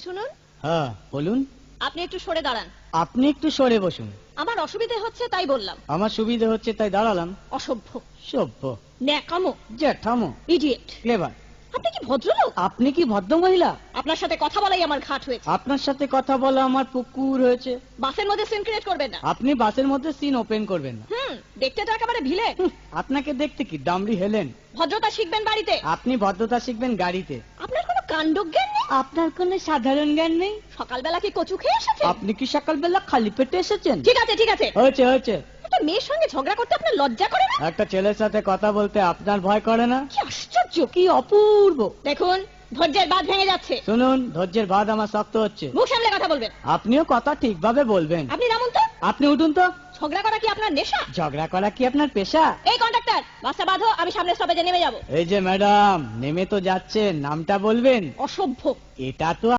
শুনুন। হ্যাঁ বলুন। আপনি একটু সরে দাঁড়ান। আপনি একটু সরে বসুন। আমার অসুবিধে হচ্ছে তাই বললাম। আমার সুবিধে হচ্ছে তাই দাঁড়ালাম। অসভ্য, সভ্য, ন্যাকামো, জ্যাঠামো, ইডিয়েট। ক্লেভার। আপনি কি ভদ্রলোক? আপনি কি ভদ্র মহিলা? আপনার সাথে কথা বলাই আমার ঘাট হয়েছে। আপনার সাথে কথা বলা আমার পুকুর হয়েছে। বাসের মধ্যে সিন ক্রিয়েট করবেন না। আপনি বাসের মধ্যে সিন ওপেন করবেন না। দেখতে তো একেবারে ভিলে। আপনাকে দেখতে কি ডামরি হেলেন? ভদ্রতা শিখবেন বাড়িতে। আপনি ভদ্রতা শিখবেন গাড়িতে। আপনার কোনো কাণ্ডজ্ঞান নেই। আপনার কোনো সাধারণ জ্ঞান নেই। সকালবেলা কি কচু খেয়ে এসেছেন? আপনি কি সকালবেলা খালি পেটে এসেছেন? ঠিক আছে ঠিক আছে, হয়েছে হয়েছে। একটা মেয়ের সঙ্গে ঝগড়া করতে আপনার লজ্জা করে না? একটা ছেলের সাথে কথা বলতে আপনার ভয় করে না? কি আশ্চর্য, কি অপূর্ব। দেখুন ধৈর্যের বাঁধ ভেঙে যাচ্ছে। শুনুন, ধৈর্যের বাঁধ আমার শক্ত হচ্ছে। মুখ সামলে কথা বলবেন। আপনিও কথা ঠিকভাবে বলবেন। আপনি নামুন তো। আপনি উঠুন তো। ঝগড়া করা কি আপনার নেশা? ঝগড়া করা কি আপনার পেশা? এই কন্ডাক্টর, বাসটা বাঁধো, আমি সামনের স্টপেজে নেমে যাব। এই যে ম্যাডাম, নেমে তো যাচ্ছেন, নামটা বলবেন। অসভ্য। এটা তো